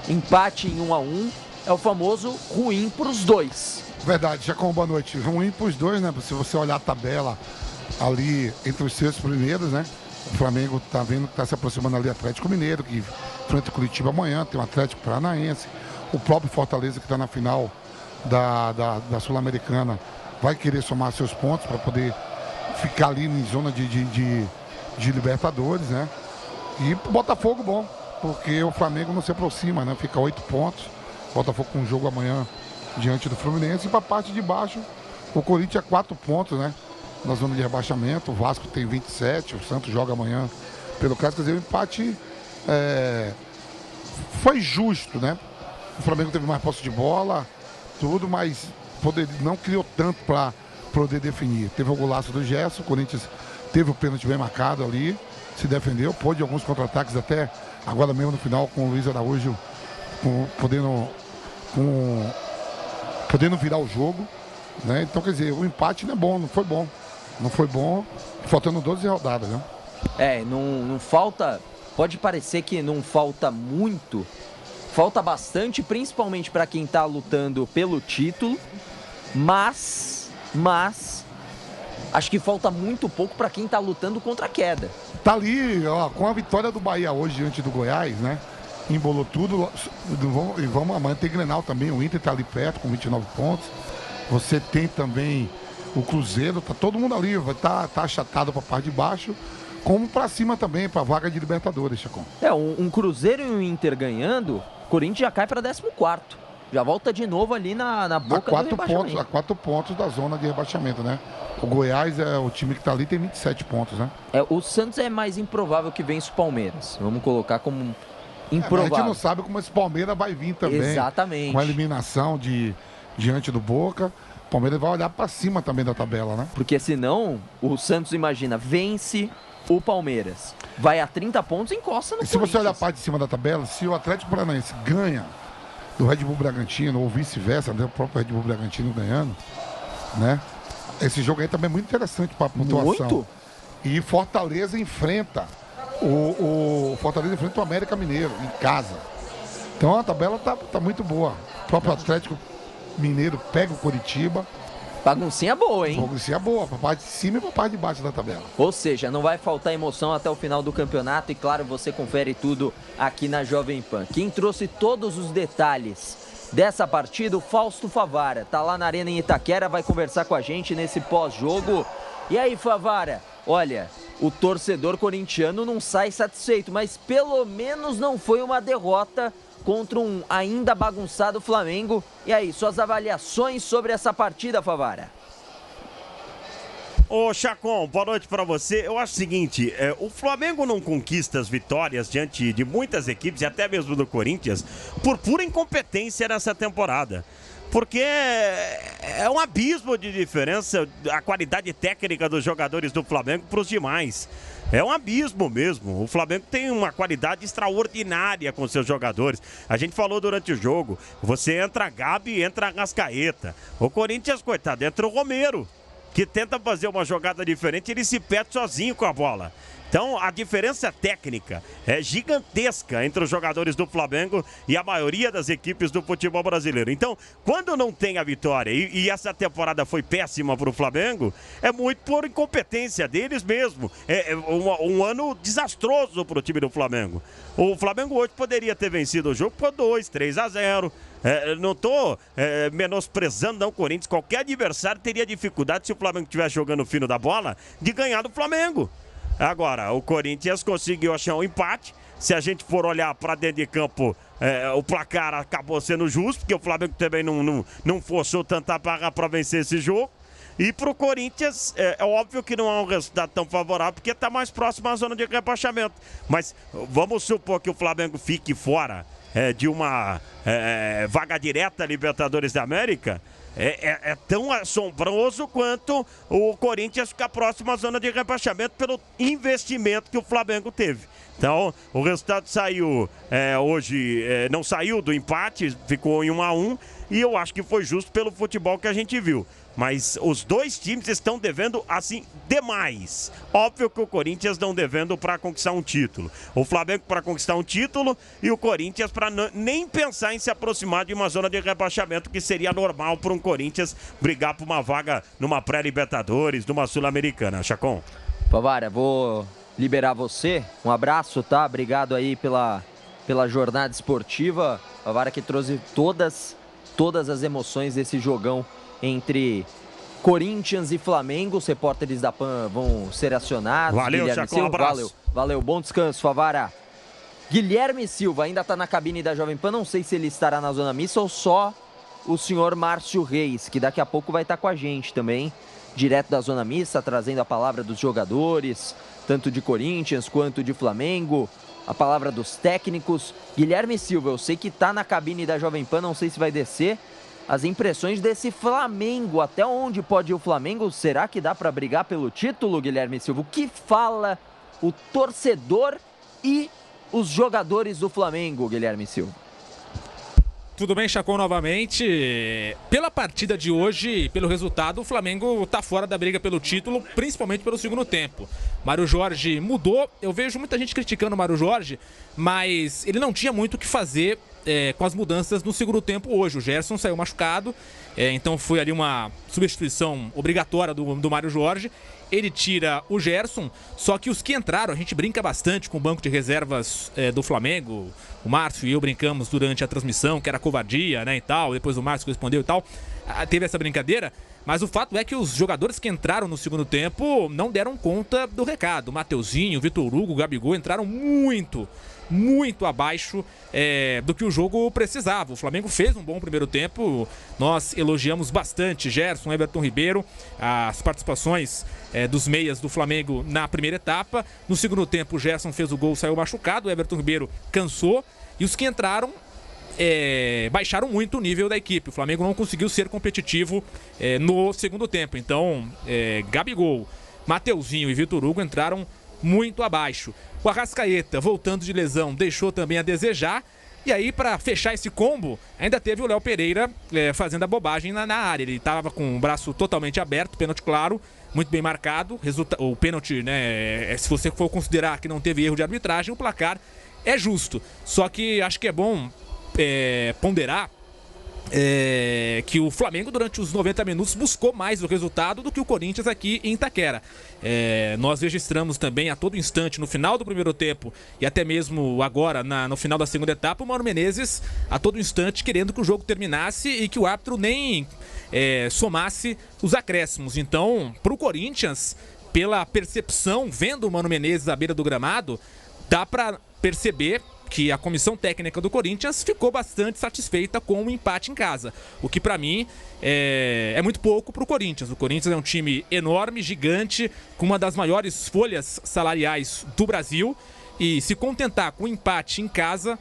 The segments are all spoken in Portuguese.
empate em 1-1 é o famoso ruim para os dois. Verdade, Chacon, boa noite. Ruim para os dois, né? Se você olhar a tabela ali entre os 6 primeiros, né? O Flamengo tá vendo que está se aproximando ali Atlético Mineiro, que enfrenta o Curitiba amanhã, tem o Atlético Paranaense, o próprio Fortaleza que está na final da Sul-Americana vai querer somar seus pontos para poder ficar ali em zona de Libertadores, né? E o Botafogo bom, porque o Flamengo não se aproxima, né? Fica 8 pontos, Botafogo com um jogo amanhã diante do Fluminense, e para a parte de baixo o Corinthians é 4 pontos, né? Na zona de rebaixamento, o Vasco tem 27, o Santos joga amanhã pelo caso, quer dizer, o empate foi justo, né? O Flamengo teve mais posse de bola, tudo, mas não criou tanto para poder definir. Teve o golaço do Gerson, o Corinthians teve o pênalti bem marcado ali, se defendeu, pôde alguns contra-ataques até agora mesmo no final com o Luiz Araújo podendo virar o jogo, né? Então, quer dizer, o empate não é bom, não foi bom, faltando 12 rodadas, né? Não falta, pode parecer que não falta muito, falta bastante, principalmente para quem está lutando pelo título, mas acho que falta muito pouco para quem está lutando contra a queda. Tá ali, ó, com a vitória do Bahia hoje diante do Goiás, né? Embolou tudo, e vamos amanhã tem Grenal também, o Inter tá ali perto com 29 pontos, você tem também o Cruzeiro, tá todo mundo ali, tá achatado para a parte de baixo, como para cima também, para vaga de Libertadores, Chacon. Um Cruzeiro e um Inter ganhando, o Corinthians já cai para 14º. Já volta de novo ali na boca do rebaixamento. A 4 pontos da zona de rebaixamento, né? O Goiás é o time que tá ali, tem 27 pontos, né? O Santos é mais improvável que vença o Palmeiras. Vamos colocar como improvável. A gente não sabe como esse Palmeiras vai vir também. Exatamente. Com a eliminação diante do Boca. O Palmeiras vai olhar para cima também da tabela, né? Porque senão, o Santos, imagina, vence o Palmeiras. Vai a 30 pontos e encosta no Corinthians. Se você olhar a parte de cima da tabela, se o Atlético Paranaense ganha do Red Bull Bragantino, ou vice-versa, né, o próprio Red Bull Bragantino ganhando, né? Esse jogo aí também é muito interessante para a pontuação. Muito? E Fortaleza enfrenta o América Mineiro em casa. Então a tabela tá muito boa. O próprio Atlético Mineiro pega o Curitiba. Baguncinha boa, hein? Baguncinha boa, pra parte de cima e pra parte de baixo da tabela. Ou seja, não vai faltar emoção até o final do campeonato e, claro, você confere tudo aqui na Jovem Pan. Quem trouxe todos os detalhes dessa partida, o Fausto Favara, tá lá na Arena em Itaquera, vai conversar com a gente nesse pós-jogo. E aí, Favara, olha, o torcedor corintiano não sai satisfeito, mas pelo menos não foi uma derrota contra um ainda bagunçado Flamengo. E aí, suas avaliações sobre essa partida, Favara? Ô Chacon, boa noite pra você. Eu acho o seguinte, o Flamengo não conquista as vitórias diante de muitas equipes, e até mesmo do Corinthians, por pura incompetência nessa temporada. Porque é um abismo de diferença a qualidade técnica dos jogadores do Flamengo para os demais. É um abismo mesmo. O Flamengo tem uma qualidade extraordinária com seus jogadores. A gente falou durante o jogo, você entra Gabi, entra Arrascaeta. O Corinthians, coitado, entra o Romero, que tenta fazer uma jogada diferente, ele se perde sozinho com a bola. Então a diferença técnica é gigantesca entre os jogadores do Flamengo e a maioria das equipes do futebol brasileiro. Então, quando não tem a vitória, e essa temporada foi péssima para o Flamengo, é muito por incompetência deles mesmo. É um ano desastroso para o time do Flamengo. O Flamengo hoje poderia ter vencido o jogo por 2-3-0. Não estou menosprezando não o Corinthians. Qualquer adversário teria dificuldade, se o Flamengo estivesse jogando fino da bola, de ganhar do Flamengo. Agora, o Corinthians conseguiu achar um empate. Se a gente for olhar para dentro de campo, o placar acabou sendo justo, porque o Flamengo também não forçou tanta barra para vencer esse jogo. E para o Corinthians, é óbvio que não é um resultado tão favorável, porque está mais próximo à zona de rebaixamento. Mas vamos supor que o Flamengo fique fora de uma vaga direta à Libertadores da América. É tão assombroso quanto o Corinthians ficar próximo à zona de rebaixamento pelo investimento que o Flamengo teve. Então, o resultado saiu hoje, não saiu do empate, ficou em 1-1, e eu acho que foi justo pelo futebol que a gente viu. Mas os dois times estão devendo, assim, demais. Óbvio que o Corinthians não devendo para conquistar um título. O Flamengo para conquistar um título e o Corinthians para nem pensar em se aproximar de uma zona de rebaixamento, que seria normal para um Corinthians brigar por uma vaga numa pré-Libertadores, numa Sul-Americana. Chacon. Favara, vou liberar você. Um abraço, tá? Obrigado aí pela jornada esportiva. Favara que trouxe todas as emoções desse jogão entre Corinthians e Flamengo. Os repórteres da PAN vão ser acionados. Valeu, Chacon, um abraço. Valeu, bom descanso, Favara. Guilherme Silva ainda está na cabine da Jovem Pan, não sei se ele estará na zona mista ou só o senhor Márcio Reis, que daqui a pouco vai estar com a gente também, direto da zona mista, trazendo a palavra dos jogadores, tanto de Corinthians quanto de Flamengo, a palavra dos técnicos. Guilherme Silva, eu sei que está na cabine da Jovem Pan, não sei se vai descer. As impressões desse Flamengo, até onde pode ir o Flamengo? Será que dá para brigar pelo título, Guilherme Silva? O que fala o torcedor e os jogadores do Flamengo, Guilherme Silva? Tudo bem, Chacon, novamente. Pela partida de hoje, pelo resultado, o Flamengo está fora da briga pelo título, principalmente pelo segundo tempo. Mário Jorge mudou. Eu vejo muita gente criticando o Mário Jorge, mas ele não tinha muito o que fazer com as mudanças no segundo tempo hoje. O Gerson saiu machucado, então foi ali uma substituição obrigatória do Mário Jorge. Ele tira o Gerson, só que os que entraram, a gente brinca bastante com o banco de reservas do Flamengo. O Márcio e eu brincamos durante a transmissão, que era covardia, né, e tal. Depois o Márcio respondeu e tal. Teve essa brincadeira, mas o fato é que os jogadores que entraram no segundo tempo não deram conta do recado. O Mateuzinho, o Vitor Hugo, o Gabigol entraram muito abaixo do que o jogo precisava. O Flamengo fez um bom primeiro tempo, nós elogiamos bastante Gerson, Everton Ribeiro, as participações dos meias do Flamengo na primeira etapa. No segundo tempo o Gerson fez o gol, saiu machucado, o Everton Ribeiro cansou, e os que entraram baixaram muito o nível da equipe. O Flamengo não conseguiu ser competitivo no segundo tempo. Então Gabigol, Mateuzinho e Vitor Hugo entraram muito abaixo. O Arrascaeta, voltando de lesão, deixou também a desejar. E aí, para fechar esse combo, ainda teve o Léo Pereira fazendo a bobagem na área. Ele estava com o braço totalmente aberto, pênalti claro, muito bem marcado. O pênalti, né, se você for considerar que não teve erro de arbitragem, o placar é justo. Só que acho que é bom ponderar que o Flamengo durante os 90 minutos buscou mais o resultado do que o Corinthians aqui em Itaquera. Nós registramos também a todo instante, no final do primeiro tempo e até mesmo agora no final da segunda etapa, o Mano Menezes a todo instante querendo que o jogo terminasse e que o árbitro nem somasse os acréscimos. Então, para o Corinthians, pela percepção, vendo o Mano Menezes à beira do gramado, dá para perceber que a comissão técnica do Corinthians ficou bastante satisfeita com o empate em casa. O que para mim é muito pouco para o Corinthians. O Corinthians é um time enorme, gigante, com uma das maiores folhas salariais do Brasil, e se contentar com o empate em casa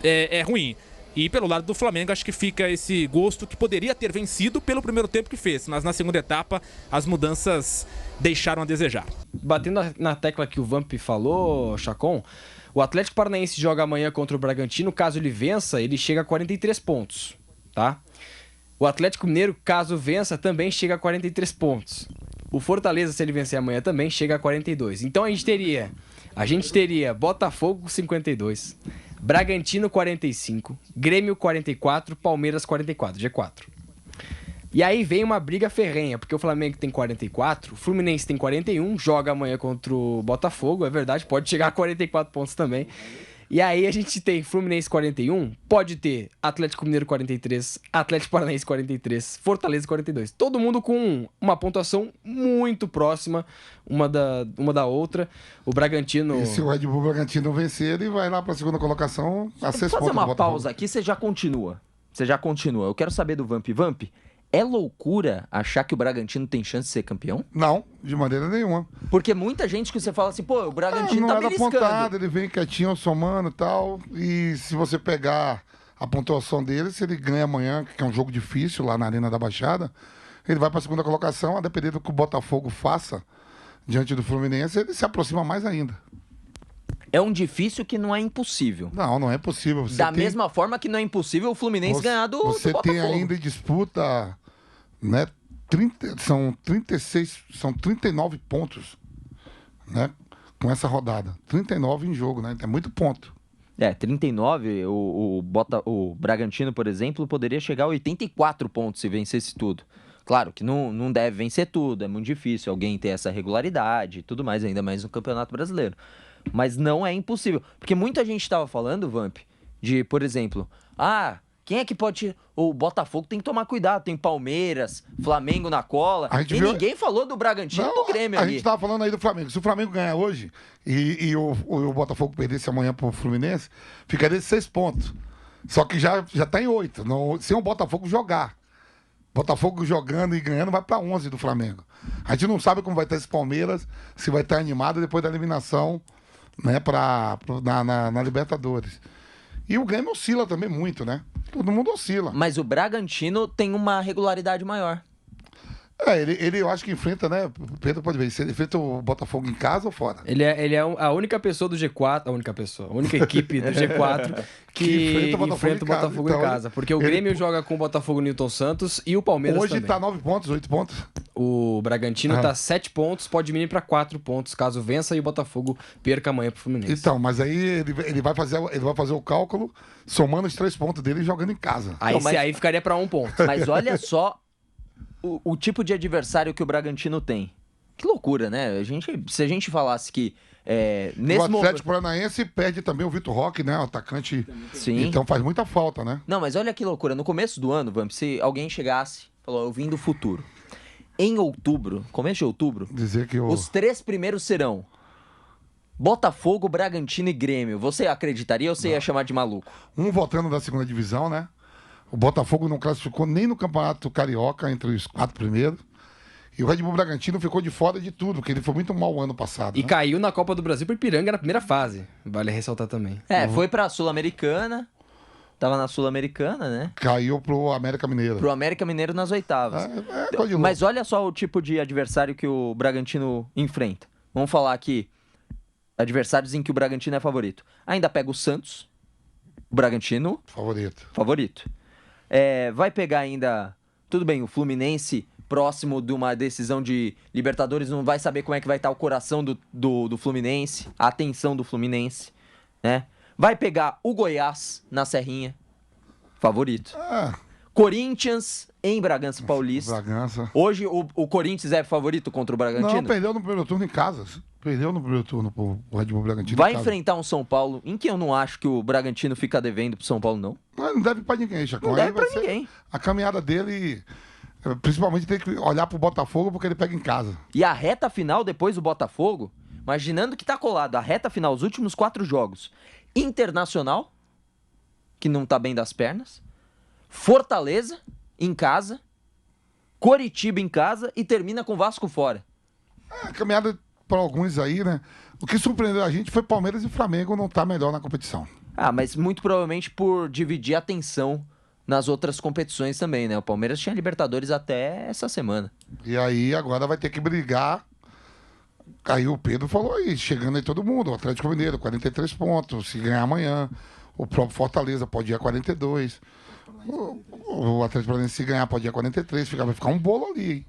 é ruim. E pelo lado do Flamengo, acho que fica esse gosto que poderia ter vencido pelo primeiro tempo que fez, mas na segunda etapa as mudanças deixaram a desejar. Batendo na tecla que o Vamp falou, Chacon, o Atlético Paranaense joga amanhã contra o Bragantino. Caso ele vença, ele chega a 43 pontos, tá? O Atlético Mineiro, caso vença, também chega a 43 pontos. O Fortaleza, se ele vencer amanhã, também chega a 42. Então a gente teria Botafogo com 52, Bragantino 45, Grêmio 44, Palmeiras 44, G4. E aí vem uma briga ferrenha, porque o Flamengo tem 44, o Fluminense tem 41, joga amanhã contra o Botafogo, é verdade, pode chegar a 44 pontos também. E aí a gente tem Fluminense 41, pode ter Atlético Mineiro 43, Atlético Paranaense 43, Fortaleza 42. Todo mundo com uma pontuação muito próxima uma da outra. O Bragantino... E se o Red Bull Bragantino vencer, ele vai lá para a segunda colocação a 6 pontos. Vou fazer uma pausa aqui, você já continua. Eu quero saber do Vamp. Vamp, é loucura achar que o Bragantino tem chance de ser campeão? Não, de maneira nenhuma. Porque muita gente que você fala assim, pô, o Bragantino tá beliscando. Não era apontado, ele vem quietinho, somando e tal. E se você pegar a pontuação dele, se ele ganha amanhã, que é um jogo difícil lá na Arena da Baixada, ele vai para a segunda colocação, a depender do que o Botafogo faça diante do Fluminense, ele se aproxima mais ainda. É um difícil que não é impossível. Não é possível. Você Da mesma forma que não é impossível o Fluminense ganhar do Você Botafogo. tem ainda em disputa, né? São 39 pontos, né? Com essa rodada. 39 em jogo, né? É muito ponto. 39, o Bragantino, por exemplo, poderia chegar a 84 pontos se vencesse tudo. Claro que não deve vencer tudo, é muito difícil alguém ter essa regularidade e tudo mais, ainda mais no Campeonato Brasileiro. Mas não é impossível. Porque muita gente estava falando, Vamp, de, por exemplo, quem é que pode... O Botafogo tem que tomar cuidado, tem Palmeiras, Flamengo na cola, e ninguém falou do Bragantino e do Grêmio ali. A gente estava falando aí do Flamengo. Se o Flamengo ganhar hoje e o Botafogo perdesse amanhã pro Fluminense, ficaria de 6 pontos. Só que já tá em 8, sem o Botafogo jogar. Botafogo jogando e ganhando vai para 11 do Flamengo. A gente não sabe como vai estar esse Palmeiras, se vai estar animado depois da eliminação, né, na Libertadores. E o Grêmio oscila também muito, né? Todo mundo oscila. Mas o Bragantino tem uma regularidade maior. Ele eu acho que enfrenta, né? O Pedro pode ver, se ele enfrenta o Botafogo em casa ou fora. Ele é a única pessoa do G4, a única equipe do G4 que enfrenta o Botafogo em casa. Porque o Grêmio joga com o Botafogo Newton Santos e o Palmeiras hoje também. Tá 9 pontos, 8 pontos. O Bragantino tá 7 pontos, pode diminuir para 4 pontos, caso vença e o Botafogo perca amanhã pro Fluminense. Então, mas aí ele vai fazer o cálculo somando os 3 pontos dele e jogando em casa. Aí ficaria para 1 ponto. Mas olha só o tipo de adversário que o Bragantino tem. Que loucura, né? Se a gente falasse que nesse o Atlético Paranaense perde também o Vitor Roque, né? O atacante. Sim. Então faz muita falta, né? Não, mas olha que loucura. No começo do ano, Vamp, se alguém chegasse e falou, eu vim do futuro. Em outubro, começo de outubro, dizer que os 3 primeiros serão Botafogo, Bragantino e Grêmio. Você acreditaria ou você ia chamar de maluco? Um voltando da segunda divisão, né? O Botafogo não classificou nem no Campeonato Carioca entre os 4 primeiros. E o Red Bull Bragantino ficou de fora de tudo, porque ele foi muito mal o ano passado. E caiu na Copa do Brasil pro Ipiranga na primeira fase. Vale ressaltar também. Foi pra Sul-Americana. Tava na Sul-Americana, né? Caiu pro América Mineiro. Pro América Mineiro nas oitavas. Mas olha só o tipo de adversário que o Bragantino enfrenta. Vamos falar aqui. Adversários em que o Bragantino é favorito. Ainda pega o Santos. O Bragantino... Favorito. Vai pegar ainda... Tudo bem, o Fluminense, próximo de uma decisão de Libertadores, não vai saber como é que vai estar o coração do Fluminense, a atenção do Fluminense, né? Vai pegar o Goiás na Serrinha. Favorito. Corinthians em Bragança Paulista. Hoje o Corinthians é favorito contra o Bragantino? Não, perdeu no primeiro turno em casa. Perdeu no primeiro turno pro Red Bull Bragantino. Vai enfrentar um São Paulo em que eu não acho que o Bragantino fica devendo pro São Paulo, não. Não deve pra ninguém, Chacon. Não deve pra ninguém. A caminhada dele, principalmente, tem que olhar pro Botafogo porque ele pega em casa. E a reta final depois do Botafogo, imaginando que tá colado, a reta final, os últimos 4 jogos. Internacional, que não tá bem das pernas. Fortaleza, em casa. Coritiba em casa e termina com Vasco fora. A caminhada para alguns aí, né? O que surpreendeu a gente foi Palmeiras e Flamengo não estar melhor na competição. Mas muito provavelmente por dividir a atenção nas outras competições também, né? O Palmeiras tinha Libertadores até essa semana. E aí agora vai ter que brigar. Aí o Pedro falou aí, chegando aí todo mundo. O Atlético Mineiro, 43 pontos. Se ganhar amanhã, o próprio Fortaleza pode ir a 42. O Atlético Paranaense, se ganhar, pode ir a 43. Vai ficar um bolo ali, hein?